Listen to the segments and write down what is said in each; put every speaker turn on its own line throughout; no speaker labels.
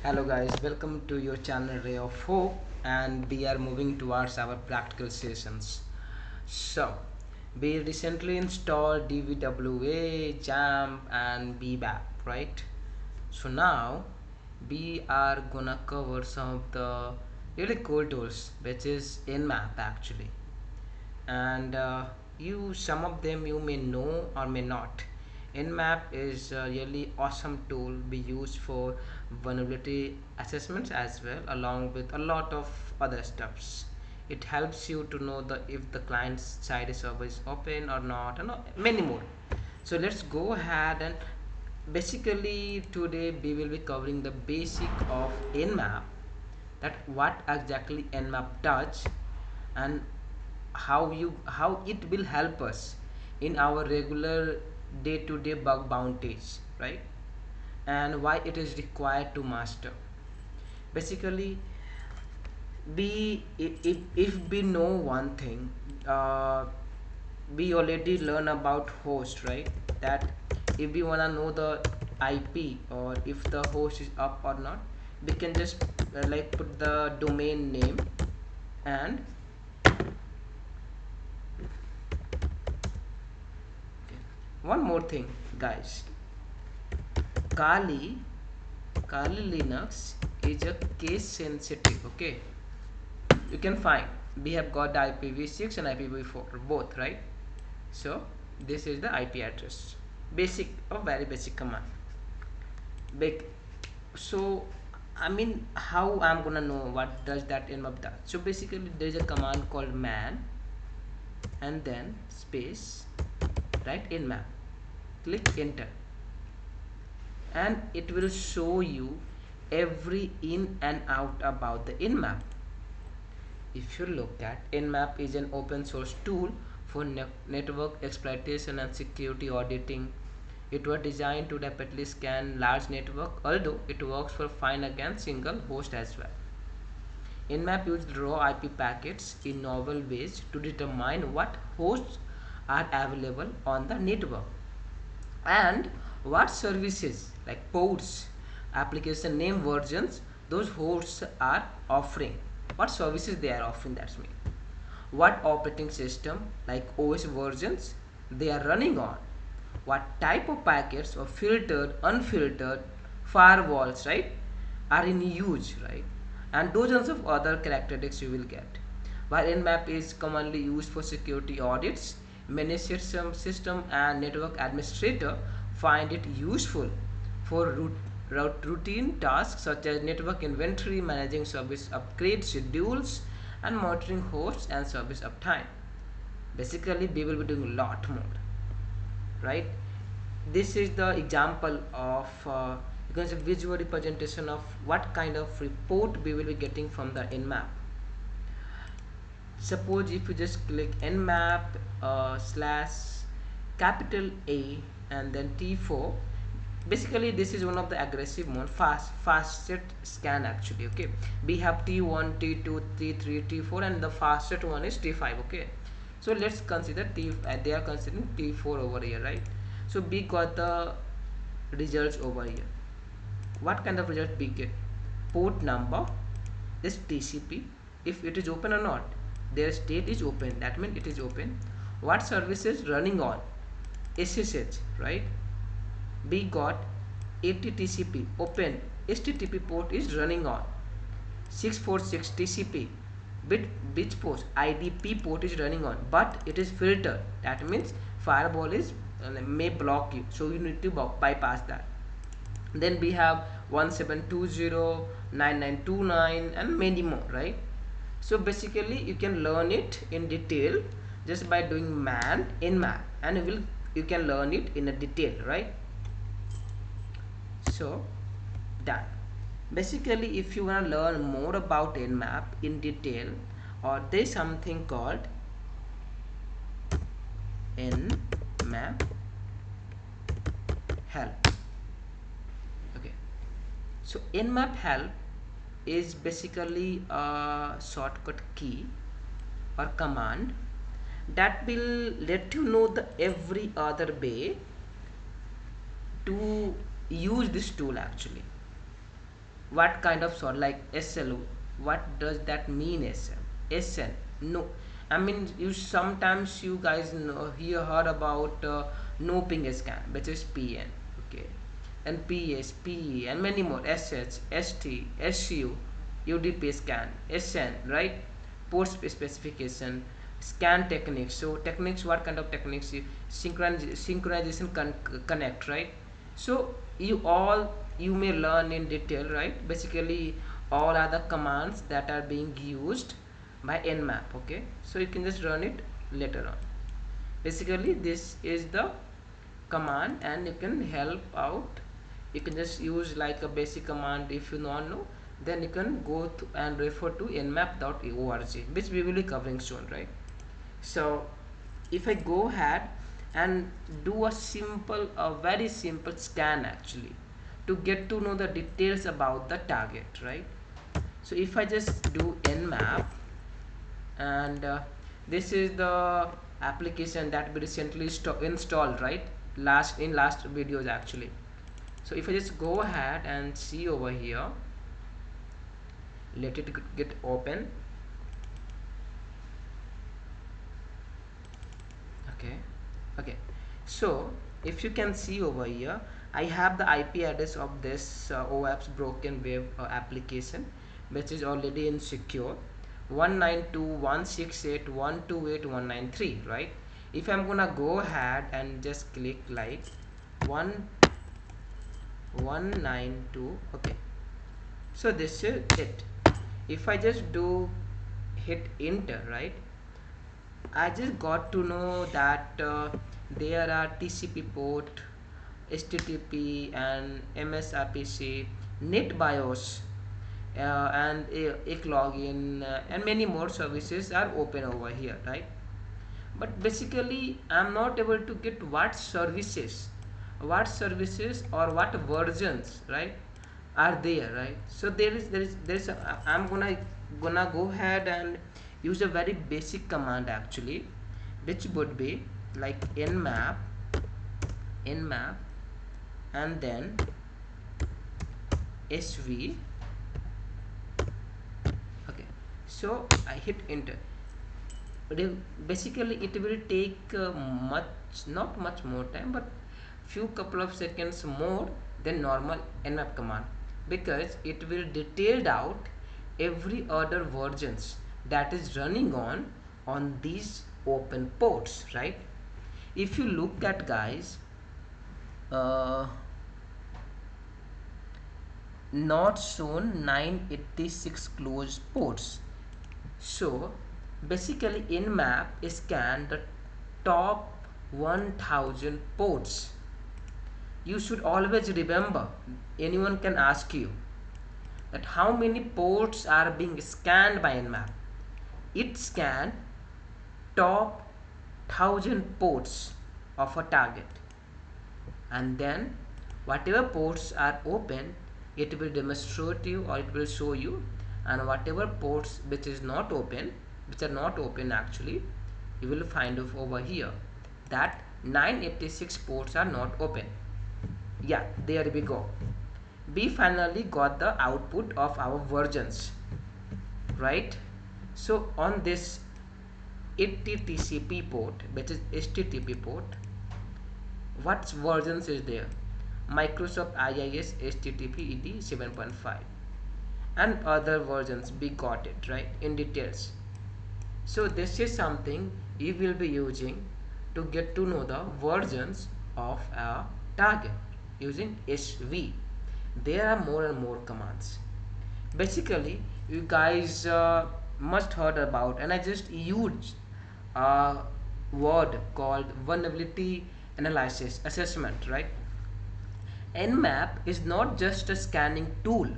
Hello guys, welcome to your channel Ray of Hope, and we are moving towards our practical sessions. So we recently installed DVWA, JAMP and VAPT, right? So now we are gonna cover some of the really cool tools, which is NMAP actually. And you some of them you may know or may not. NMAP is a really awesome tool we use for vulnerability assessments as well, along with a lot of other stuffs. It helps you to know the if the client's side server is open or not, and many more. So let's go ahead and basically today we will be covering the basic of NMAP, that what exactly NMAP does, and how it will help us in our regular day-to-day bug bounties, right? And why it is required to master. Basically, if we know one thing, we already learn about host, right? That if we wanna know the IP or if the host is up or not, we can just like put the domain name. And one more thing, guys, Kali Kali Linux is a case sensitive. Okay, you can find we have got the IPv6 and IPv4 both, right? So this is the IP address, basic, a very basic command. Big. So I mean, how I'm gonna know what does that nmap does? So basically there is a command called man and then space, right? Nmap, click enter, and it will show you every in and out about the nmap. If you look at, nmap is an open source tool for network exploitation and security auditing. It was designed to rapidly scan large network, although it works for fine against single host as well. Nmap uses raw IP packets in novel ways to determine what hosts are available on the network and what services like ports, application name versions those hosts are offering, what services they are offering, that's mean what operating system like OS versions they are running on, what type of packets or filtered, unfiltered firewalls, right, are in use, right, and dozens of other characteristics you will get. While Nmap is commonly used for security audits, many system and network administrator find it useful for routine tasks such as network inventory, managing service upgrade schedules, and monitoring hosts and service uptime. Basically, we will be doing a lot more, right? This is the example of because a visual representation of what kind of report we will be getting from the nmap. Suppose if you just click nmap slash capital A and then T4. Basically this is one of the aggressive mode, fastest scan actually. Okay, we have T1, T2, T3, T4, and the fastest one is T5. Okay, so let's consider they are considering T4 over here, right? So we got the results over here. What kind of result we get? Port number is TCP, if it is open or not. Their state is open, that means it is open. What service is running on? SSH, right? We got 80 TCP open, HTTP port is running on 646 TCP, which port IDP port is running on, but it is filtered, that means firewall is may block you, so you need to bypass that. Then we have 1720 9929 and many more, right? So basically you can learn it in detail just by doing man nmap, and you can learn it in a detail, right? So done. Basically if you want to learn more about nmap in detail, or there's something called nmap help. Okay, so nmap help is basically a shortcut key or command that will let you know the every other way to use this tool actually. what kind of sort, like SLO, what does that mean? SN, no, I mean, you sometimes you guys know, you heard about no ping scan, which is PN, okay, and PS, PE, and many more, SH, ST, SU, UDP scan, SN, right? Port specification, scan techniques. So techniques, what kind of techniques? Synchronization connect, right? So you may learn in detail, right? Basically all are the commands that are being used by NMAP, okay? So you can just run it later on. Basically this is the command and you can help out. You can just use like a basic command. If you don't know, then you can go to and refer to nmap.org, which we will be covering soon, right? So if I go ahead and do a very simple scan actually, to get to know the details about the target, right? So if I just do nmap, and this is the application that we recently installed, right? Last videos actually. So if I just go ahead and see over here, let it get open. Okay, so if you can see over here, I have the IP address of this OAP's broken wave application, which is already in secure 192.168.128.193, right? If I'm gonna go ahead and just click like 192, okay, so this is it. If I just do hit enter, right, I just got to know that there are TCP port, HTTP, and MSRPC, NetBIOS, and IC login, and many more services are open over here, right? But basically, I'm not able to get what services or what versions, right, are there, right? So I'm gonna go ahead and use a very basic command actually, which would be like nmap, and then sv. Okay, so I hit enter. Basically it will take not much more time, but few couple of seconds more than normal nmap command, because it will detailed out every other versions that is running on these open ports, right? If you look at, guys, uh, not shown 986 closed ports. So basically nmap scan the top 1000 ports. You should always remember, anyone can ask you that how many ports are being scanned by nmap. It scanned top 1000 ports of a target, and then whatever ports are open, it will demonstrate you, or it will show you, and whatever ports which are not open actually, you will find over here that 986 ports are not open. Yeah, there we go. We finally got the output of our versions, right? So on this 80 TCP port, which is HTTP port, what versions is there? Microsoft IIS HTTP ED 7.5, and other versions we got it, right, in details. So this is something you will be using to get to know the versions of a target using SV. There are more and more commands. Basically you guys must heard about, and I just used a word called vulnerability analysis assessment, right? NMAP is not just a scanning tool,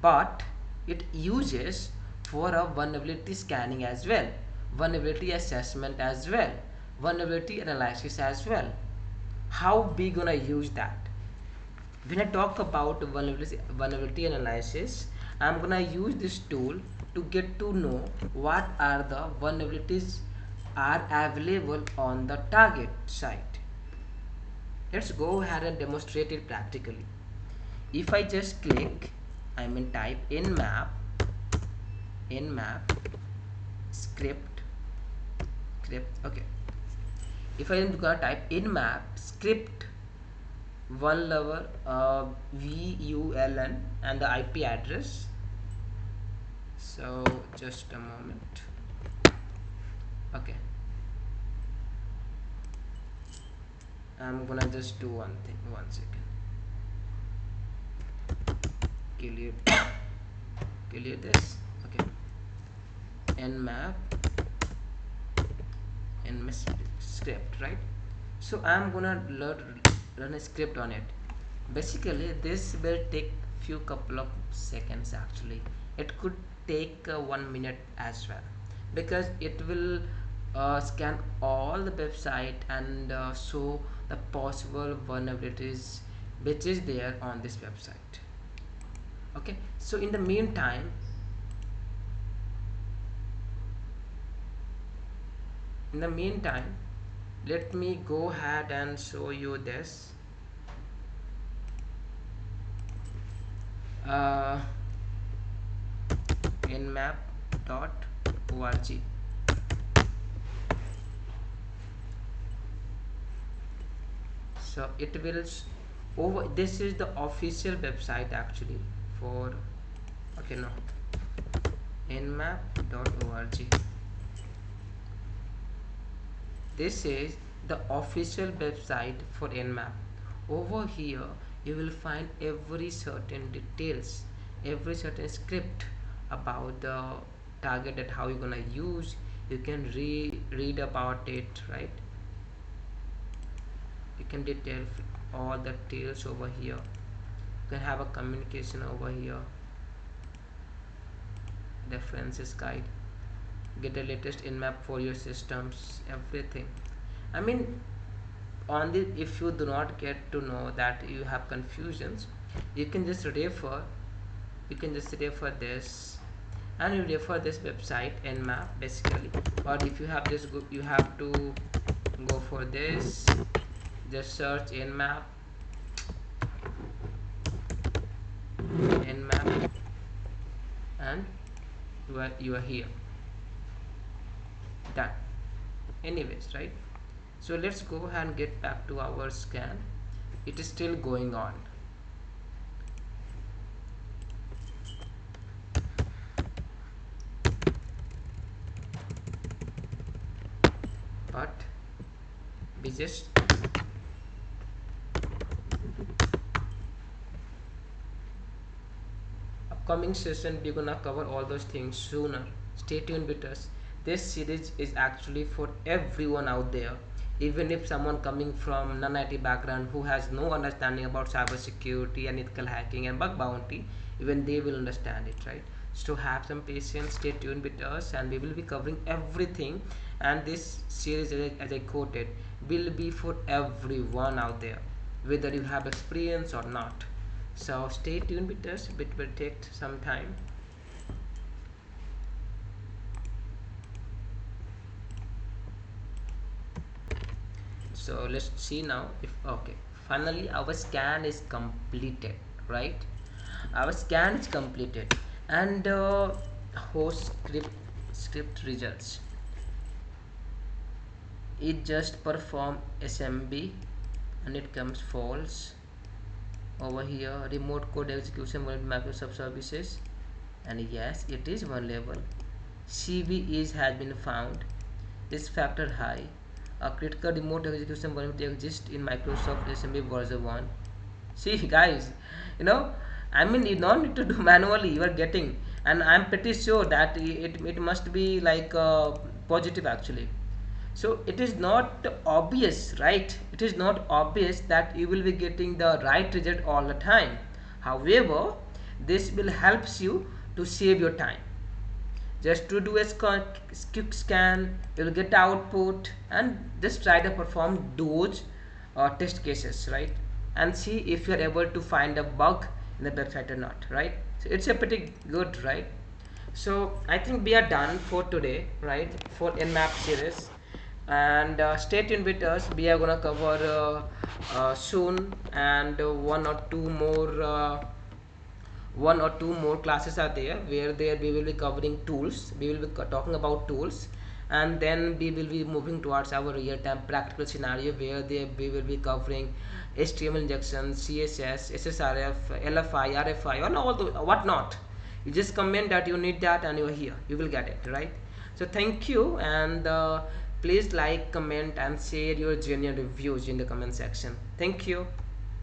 but it uses for a vulnerability scanning as well, vulnerability assessment as well, vulnerability analysis as well. How we gonna use that? When I talk about vulnerability analysis, I'm gonna use this tool to get to know what are the vulnerabilities are available on the target site. Let's go ahead and demonstrate it practically. If I just click I mean type nmap script. Okay, if I am gonna type nmap script one level VULN and the IP address. So just a moment. Okay, I'm gonna just do one thing. 1 second. Clear this. Okay, nmap script, right? So I'm gonna run a script on it. Basically this will take few couple of seconds. Actually it could take 1 minute as well, because it will scan all the website and show the possible vulnerabilities which is there on this website. Okay, so in the meantime, let me go ahead and show you this. nmap.org. So it will over, this is the official website actually for, okay, no, nmap.org. This is the official website for nmap. Over here you will find every certain details, every certain script about the target, that how you're gonna use. You can read about it, right? You can detail all the details over here. You can have a communication over here, references guide, get the latest nmap for your systems, everything. I mean, on the, if you do not get to know that you have confusions, you can just refer this, and you refer this website nmap basically. Or if you have this, you have to go for this, just search nmap and you are here, done. Anyways, right? So let's go ahead and get back to our scan. It is still going on. But we just upcoming session we're gonna cover all those things sooner. Stay tuned with us. This series is actually for everyone out there. Even if someone coming from non-IT background who has no understanding about cybersecurity and ethical hacking and bug bounty, even they will understand it, right? So have some patience, stay tuned with us, and we will be covering everything. And this series, as I quoted, will be for everyone out there, whether you have experience or not. So stay tuned with us. It will take some time. So let's see now if, okay, finally our scan is completed, right? Our scan is completed, and host script results, it just perform SMB and it comes false. Over here remote code execution with Microsoft services, and yes, it is vulnerable. CB has been found, risk factor high, a critical remote execution vulnerability exists in Microsoft SMB version 1. See guys, you know, I mean, you don't need to do manually, you are getting, and I'm pretty sure that it must be like positive actually. So it is not obvious, right? It is not obvious that you will be getting the right result all the time. However, this will helps you to save your time. Just to do a quick scan, you will get the output, and just try to perform those test cases, right? And see if you are able to find a bug in the website or not, right? So it's a pretty good, right? So I think we are done for today, right, for nmap series. And stay tuned with us. We are gonna cover soon, and one or two more one or two more classes are there, where there we will be covering tools. We will be talking about tools, and then we will be moving towards our real-time practical scenario, where there we will be covering HTML injection, CSS, SSRF, LFI, RFI, and all the whatnot. You just comment that you need that, and you're here, you will get it, right? So thank you, and please like, comment, and share your genuine reviews in the comment section. Thank you.